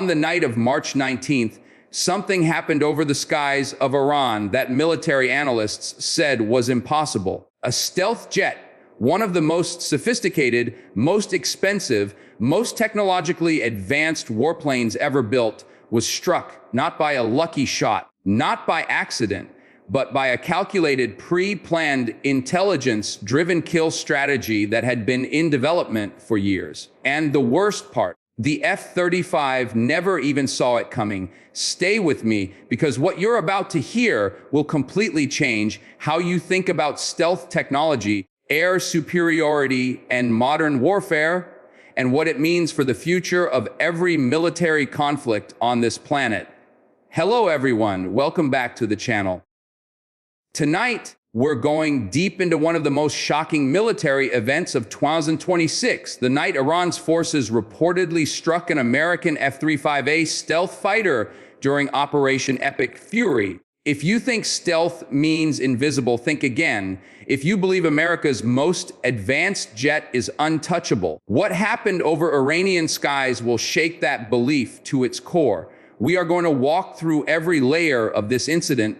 On the night of March 19th, something happened over the skies of Iran that military analysts said was impossible. A stealth jet, one of the most sophisticated, most expensive, most technologically advanced warplanes ever built, was struck not by a lucky shot, not by accident, but by a calculated, pre-planned, intelligence-driven kill strategy that had been in development for years. And the worst part, the F-35 never even saw it coming. Stay with me, because what you're about to hear will completely change how you think about stealth technology, air superiority, and modern warfare, and what it means for the future of every military conflict on this planet. Hello everyone, welcome back to the channel. Tonight, we're going deep into one of the most shocking military events of 2026, the night Iran's forces reportedly struck an American F-35A stealth fighter during Operation Epic Fury. If you think stealth means invisible, think again. If you believe America's most advanced jet is untouchable, what happened over Iranian skies will shake that belief to its core. We are going to walk through every layer of this incident,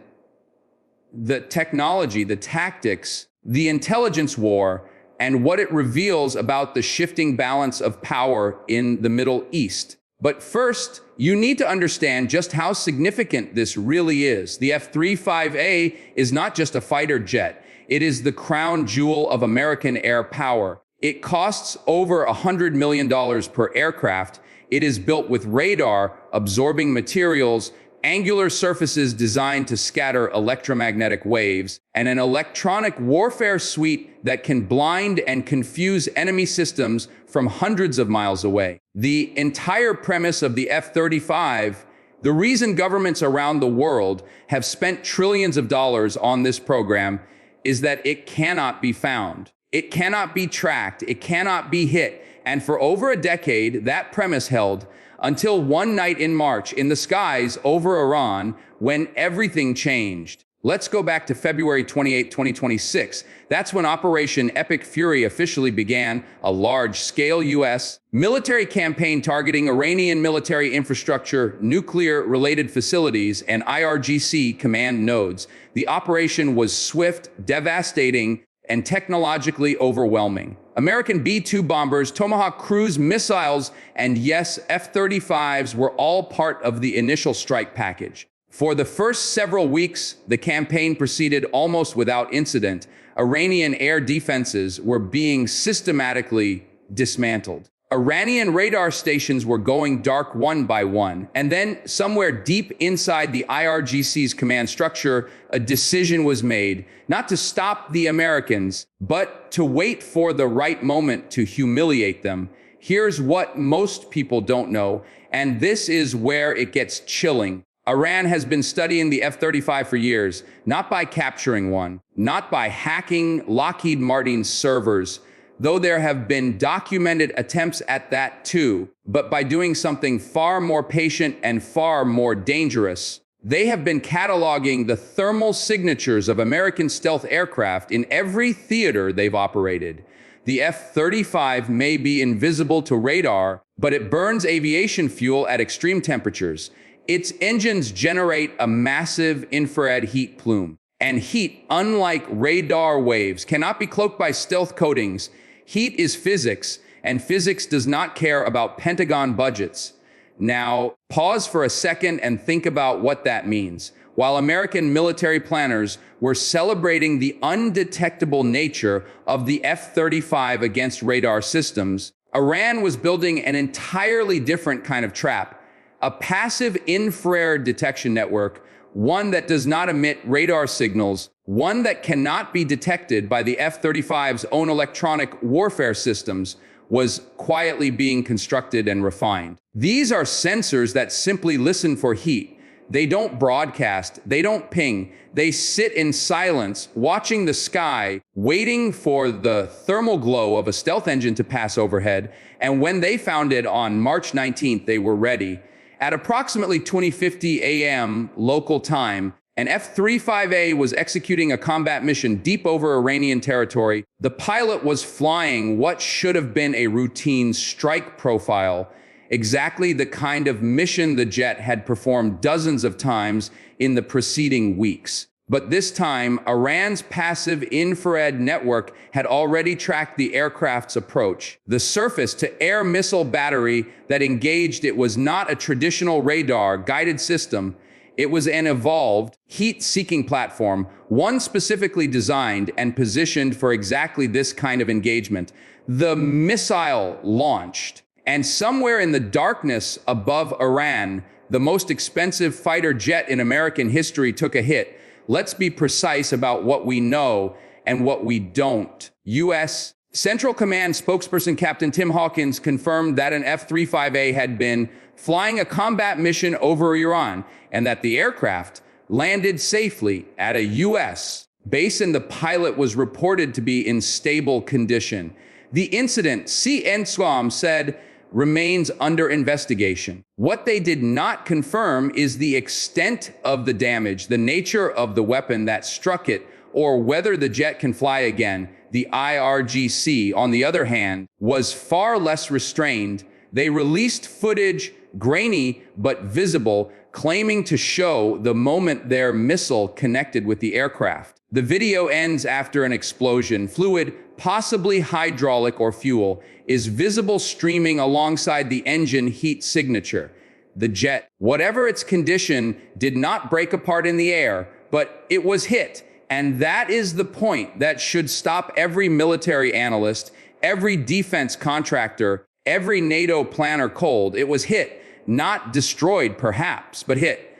the technology, the tactics, the intelligence war, and what it reveals about the shifting balance of power in the Middle East. But first, you need to understand just how significant this really is. The F-35A is not just a fighter jet. It is the crown jewel of American air power. It costs over $100 million per aircraft. It is built with radar-absorbing materials, angular surfaces designed to scatter electromagnetic waves, and an electronic warfare suite that can blind and confuse enemy systems from hundreds of miles away. The entire premise of the F-35, the reason governments around the world have spent trillions of dollars on this program, is that it cannot be found. It cannot be tracked. It cannot be hit. And for over a decade, that premise held until one night in March in the skies over Iran when everything changed. Let's go back to February 28, 2026. That's when Operation Epic Fury officially began, a large-scale U.S. military campaign targeting Iranian military infrastructure, nuclear-related facilities, and IRGC command nodes. The operation was swift, devastating, and technologically overwhelming. American B-2 bombers, Tomahawk cruise missiles, and yes, F-35s were all part of the initial strike package. For the first several weeks, the campaign proceeded almost without incident. Iranian air defenses were being systematically dismantled. Iranian radar stations were going dark one by one, and then somewhere deep inside the IRGC's command structure, a decision was made not to stop the Americans, but to wait for the right moment to humiliate them. Here's what most people don't know, and this is where it gets chilling. Iran has been studying the F-35 for years, not by capturing one, not by hacking Lockheed Martin's servers, though there have been documented attempts at that too, but by doing something far more patient and far more dangerous. They have been cataloging the thermal signatures of American stealth aircraft in every theater they've operated. The F-35 may be invisible to radar, but it burns aviation fuel at extreme temperatures. Its engines generate a massive infrared heat plume. And heat, unlike radar waves, cannot be cloaked by stealth coatings. Heat is physics, and physics does not care about Pentagon budgets. Now, pause for a second and think about what that means. While American military planners were celebrating the undetectable nature of the F-35 against radar systems, Iran was building an entirely different kind of trap, a passive infrared detection network, one that does not emit radar signals, one that cannot be detected by the F-35's own electronic warfare systems, was quietly being constructed and refined. These are sensors that simply listen for heat. They don't broadcast, they don't ping, they sit in silence, watching the sky, waiting for the thermal glow of a stealth engine to pass overhead, and when they found it on March 19th, they were ready. At approximately 20:50 a.m. local time, an F-35A was executing a combat mission deep over Iranian territory. The pilot was flying what should have been a routine strike profile, exactly the kind of mission the jet had performed dozens of times in the preceding weeks. But this time, Iran's passive infrared network had already tracked the aircraft's approach. The surface-to-air missile battery that engaged it was not a traditional radar-guided system. It was an evolved, heat-seeking platform, one specifically designed and positioned for exactly this kind of engagement. The missile launched, and somewhere in the darkness above Iran, the most expensive fighter jet in American history took a hit. Let's be precise about what we know and what we don't. U.S. Central Command spokesperson Captain Tim Hawkins confirmed that an F-35A had been flying a combat mission over Iran and that the aircraft landed safely at a U.S. base and the pilot was reported to be in stable condition. The incident, CNSCOM said, remains under investigation. What they did not confirm is the extent of the damage, the nature of the weapon that struck it, or whether the jet can fly again. The IRGC, on the other hand, was far less restrained. They released footage, grainy but visible, claiming to show the moment their missile connected with the aircraft. The video ends after an explosion. Fluid, possibly hydraulic or fuel, is visible streaming alongside the engine heat signature. The jet, whatever its condition, did not break apart in the air, but it was hit. And that is the point that should stop every military analyst, every defense contractor, every NATO planner cold. It was hit, not destroyed perhaps, but hit.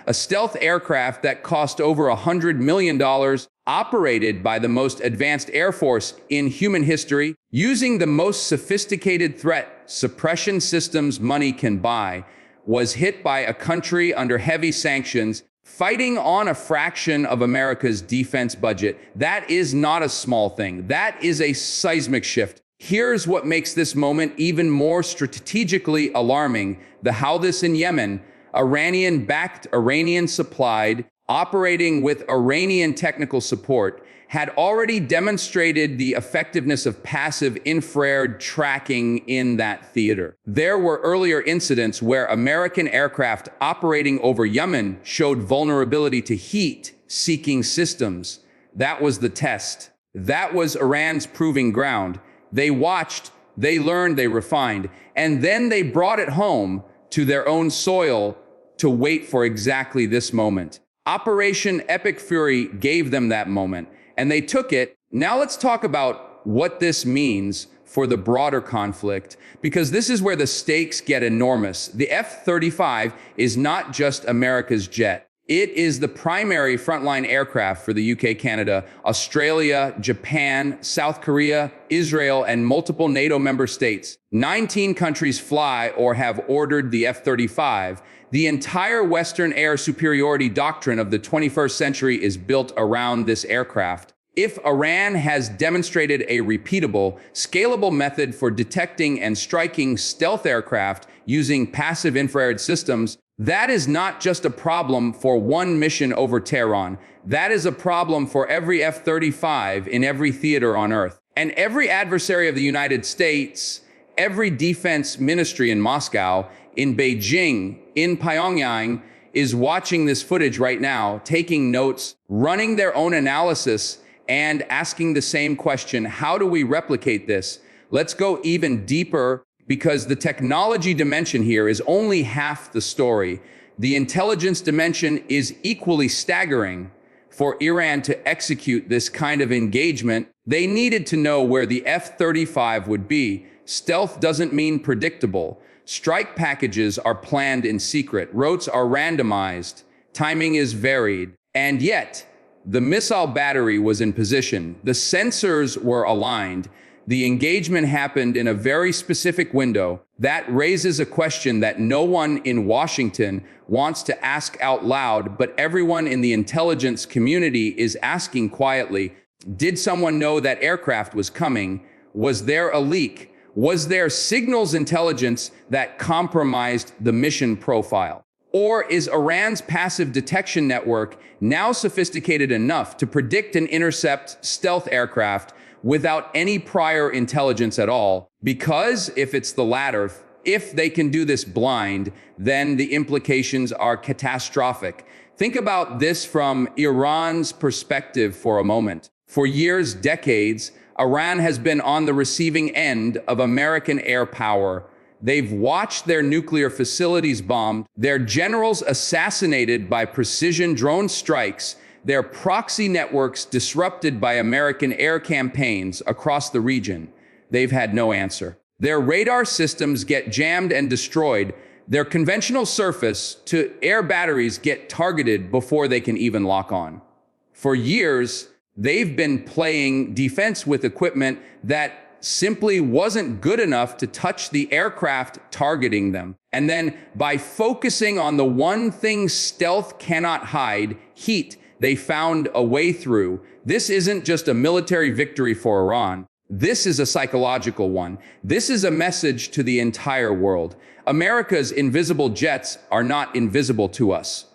A stealth aircraft that cost over $100 million, operated by the most advanced Air Force in human history, using the most sophisticated threat suppression systems money can buy, was hit by a country under heavy sanctions, fighting on a fraction of America's defense budget. That is not a small thing. That is a seismic shift. Here's what makes this moment even more strategically alarming. The Houthis in Yemen, Iranian-backed, Iranian-supplied, operating with Iranian technical support, had already demonstrated the effectiveness of passive infrared tracking in that theater. There were earlier incidents where American aircraft operating over Yemen showed vulnerability to heat-seeking systems. That was the test. That was Iran's proving ground. They watched, they learned, they refined, and then they brought it home to their own soil to wait for exactly this moment. Operation Epic Fury gave them that moment, and they took it. Now let's talk about what this means for the broader conflict, because this is where the stakes get enormous. The F-35 is not just America's jet. It is the primary frontline aircraft for the UK, Canada, Australia, Japan, South Korea, Israel, and multiple NATO member states. 19 countries fly or have ordered the F-35. The entire Western air superiority doctrine of the 21st century is built around this aircraft. If Iran has demonstrated a repeatable, scalable method for detecting and striking stealth aircraft using passive infrared systems, that is not just a problem for one mission over Tehran. That is a problem for every F-35 in every theater on Earth. And every adversary of the United States, every defense ministry in Moscow, in Beijing, in Pyongyang, is watching this footage right now, taking notes, running their own analysis, and asking the same question: how do we replicate this? Let's go even deeper, because the technology dimension here is only half the story. The intelligence dimension is equally staggering. For Iran to execute this kind of engagement, they needed to know where the F-35 would be. Stealth doesn't mean predictable. Strike packages are planned in secret. Routes are randomized. Timing is varied. And yet, the missile battery was in position. The sensors were aligned. The engagement happened in a very specific window. That raises a question that no one in Washington wants to ask out loud, but everyone in the intelligence community is asking quietly. Did someone know that aircraft was coming? Was there a leak? Was there signals intelligence that compromised the mission profile? Or is Iran's passive detection network now sophisticated enough to predict and intercept stealth aircraft without any prior intelligence at all? Because if it's the latter, If they can do this blind, then the implications are catastrophic. Think about this from Iran's perspective for a moment. For years, decades, Iran has been on the receiving end of American air power. They've watched their nuclear facilities bombed, their generals assassinated by precision drone strikes, their proxy networks disrupted by American air campaigns across the region. They've had no answer. Their radar systems get jammed and destroyed. Their conventional surface-to-air batteries get targeted before they can even lock on. For years, they've been playing defense with equipment that simply wasn't good enough to touch the aircraft targeting them. And then by focusing on the one thing stealth cannot hide, heat, they found a way through. This isn't just a military victory for Iran. This is a psychological one. This is a message to the entire world. America's invisible jets are not invisible to us.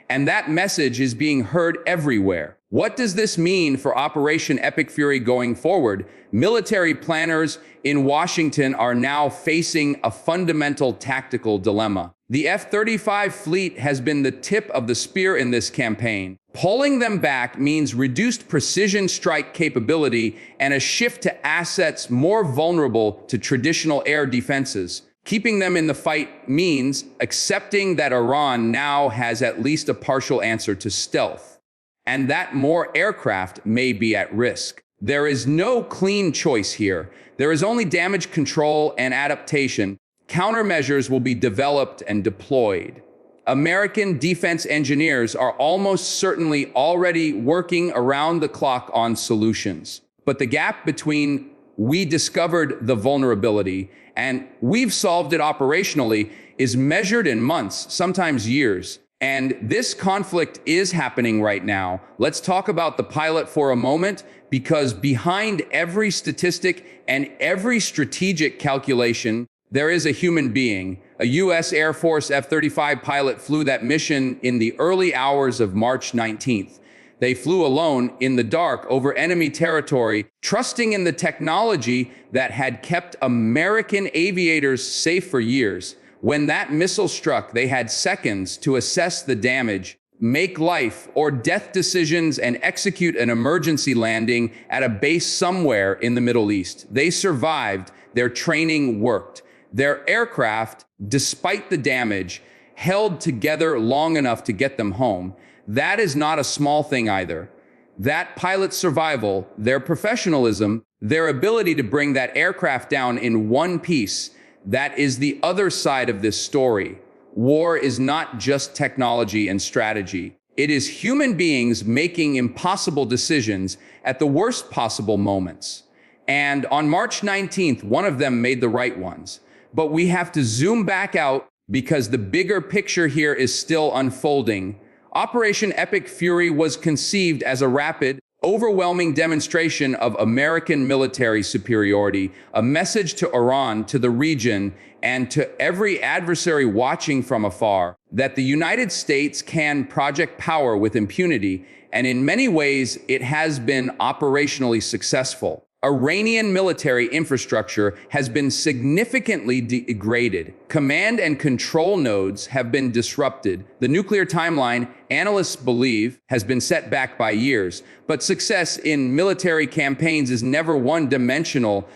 And that message is being heard everywhere. What does this mean for Operation Epic Fury going forward? Military planners in Washington are now facing a fundamental tactical dilemma. The F-35 fleet has been the tip of the spear in this campaign. Pulling them back means reduced precision strike capability and a shift to assets more vulnerable to traditional air defenses. Keeping them in the fight means accepting that Iran now has at least a partial answer to stealth, and that more aircraft may be at risk. There is no clean choice here. There is only damage control and adaptation. Countermeasures will be developed and deployed. American defense engineers are almost certainly already working around the clock on solutions. But the gap between "we discovered the vulnerability" and "we've solved it operationally" is measured in months, sometimes years. And this conflict is happening right now. Let's talk about the pilot for a moment, because behind every statistic and every strategic calculation, there is a human being. A U.S. Air Force F-35 pilot flew that mission in the early hours of March 19th. They flew alone in the dark over enemy territory, trusting in the technology that had kept American aviators safe for years. When that missile struck, they had seconds to assess the damage, make life or death decisions, and execute an emergency landing at a base somewhere in the Middle East. They survived. Their training worked. Their aircraft, despite the damage, held together long enough to get them home. That is not a small thing either. That pilot's survival, their professionalism, their ability to bring that aircraft down in one piece, that is the other side of this story. War is not just technology and strategy. It is human beings making impossible decisions at the worst possible moments. And on March 19th, one of them made the right ones. But we have to zoom back out because the bigger picture here is still unfolding. Operation Epic Fury was conceived as a rapid, overwhelming demonstration of American military superiority, a message to Iran, to the region, and to every adversary watching from afar that the United States can project power with impunity, and in many ways it has been operationally successful. Iranian military infrastructure has been significantly degraded. Command and control nodes have been disrupted. The nuclear timeline, analysts believe, has been set back by years. But success in military campaigns is never one-dimensional.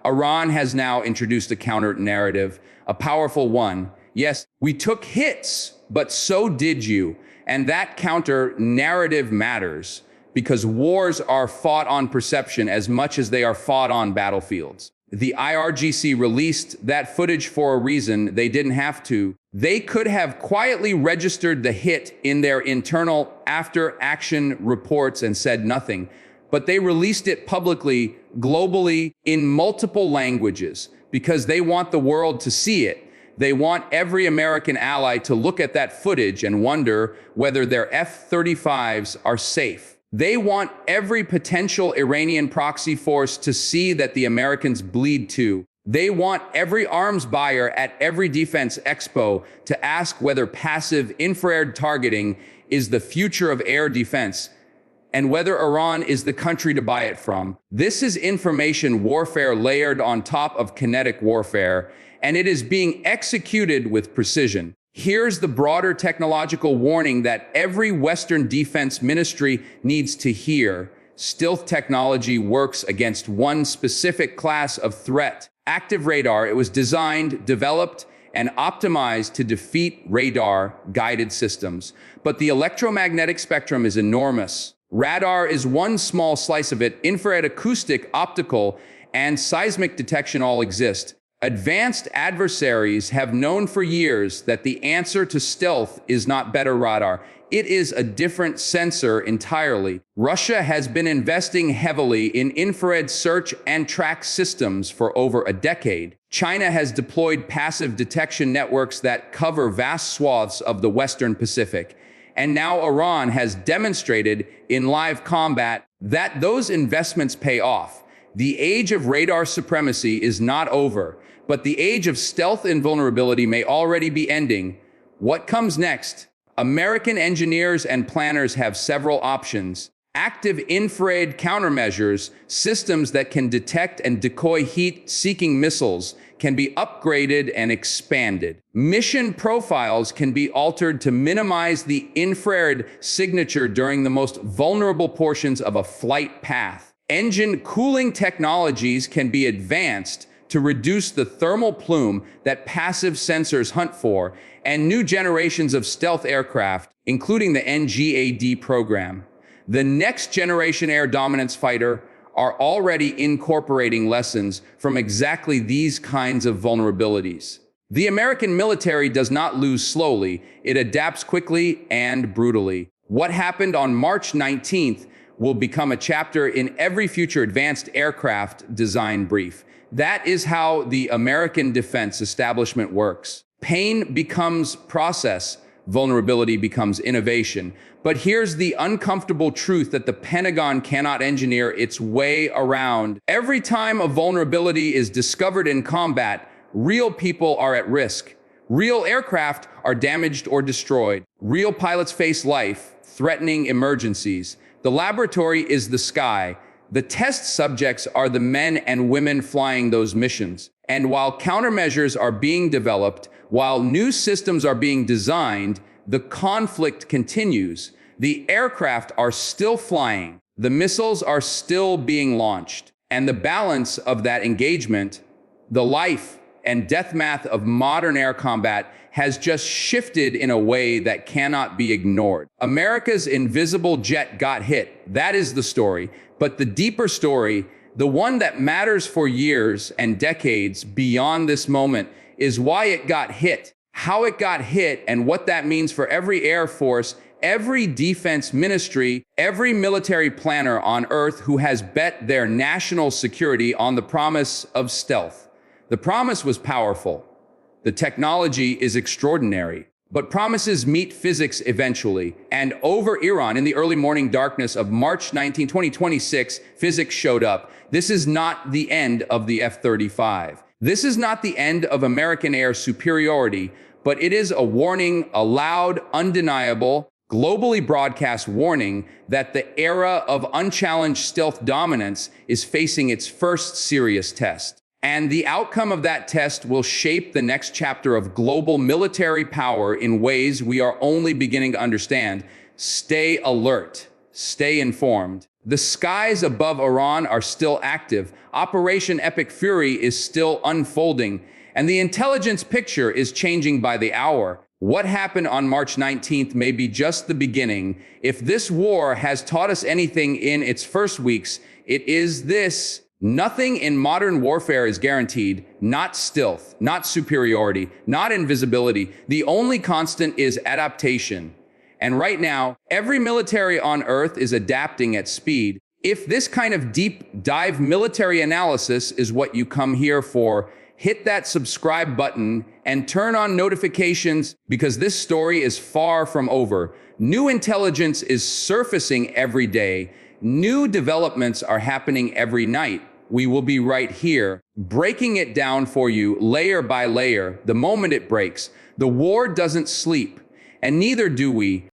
Iran has now introduced a counter-narrative, a powerful one. Yes, we took hits, but so did you. And that counter-narrative matters, because wars are fought on perception as much as they are fought on battlefields. The IRGC released that footage for a reason. They didn't have to. They could have quietly registered the hit in their internal after-action reports and said nothing. But they released it publicly, globally, in multiple languages, because they want the world to see it. They want every American ally to look at that footage and wonder whether their F-35s are safe. They want every potential Iranian proxy force to see that the Americans bleed too. They want every arms buyer at every defense expo to ask whether passive infrared targeting is the future of air defense. and whether Iran is the country to buy it from. This is information warfare layered on top of kinetic warfare, and it is being executed with precision. Here's the broader technological warning that every Western defense ministry needs to hear. Stealth technology works against one specific class of threat: active radar. It was designed, developed, and optimized to defeat radar-guided systems. But the electromagnetic spectrum is enormous. Radar is one small slice of it. Infrared, acoustic, optical, and seismic detection all exist. Advanced adversaries have known for years that the answer to stealth is not better radar. It is a different sensor entirely. Russia has been investing heavily in infrared search and track systems for over a decade. China has deployed passive detection networks that cover vast swaths of the Western Pacific. And now Iran has demonstrated in live combat that those investments pay off. The age of radar supremacy is not over, but the age of stealth invulnerability may already be ending. What comes next? American engineers and planners have several options. Active infrared countermeasures, systems that can detect and decoy heat-seeking missiles, can be upgraded and expanded. Mission profiles can be altered to minimize the infrared signature during the most vulnerable portions of a flight path. Engine cooling technologies can be advanced to reduce the thermal plume that passive sensors hunt for, and new generations of stealth aircraft, including the NGAD program. The next generation air dominance fighter are already incorporating lessons from exactly these kinds of vulnerabilities. The American military does not lose slowly, it adapts quickly and brutally. What happened on March 19th will become a chapter in every future advanced aircraft design brief. That is how the American defense establishment works. Pain becomes process, vulnerability becomes innovation. But here's the uncomfortable truth that the Pentagon cannot engineer its way around. Every time a vulnerability is discovered in combat, real people are at risk. Real aircraft are damaged or destroyed. Real pilots face life-threatening emergencies. The laboratory is the sky. The test subjects are the men and women flying those missions. And while countermeasures are being developed, while new systems are being designed, the conflict continues. The aircraft are still flying. The missiles are still being launched. And the balance of that engagement, the life and death math of modern air combat, has just shifted in a way that cannot be ignored. America's invisible jet got hit. That is the story. But the deeper story, the one that matters for years and decades beyond this moment, is why it got hit, how it got hit, and what that means for every Air Force, every defense ministry, every military planner on Earth who has bet their national security on the promise of stealth. The promise was powerful. The technology is extraordinary. But promises meet physics eventually. And over Iran, in the early morning darkness of March 19, 2026, physics showed up. This is not the end of the F-35. This is not the end of American air superiority, but it is a warning, a loud, undeniable, globally broadcast warning that the era of unchallenged stealth dominance is facing its first serious test. And the outcome of that test will shape the next chapter of global military power in ways we are only beginning to understand. Stay alert. Stay informed. The skies above Iran are still active. Operation Epic Fury is still unfolding. And the intelligence picture is changing by the hour. What happened on March 19th may be just the beginning. If this war has taught us anything in its first weeks, it is this. Nothing in modern warfare is guaranteed, not stealth, not superiority, not invisibility. The only constant is adaptation. And right now, every military on Earth is adapting at speed. If this kind of deep dive military analysis is what you come here for, hit that subscribe button and turn on notifications, because this story is far from over. New intelligence is surfacing every day. New developments are happening every night. We will be right here, breaking it down for you layer by layer, the moment it breaks. The war doesn't sleep, and neither do we.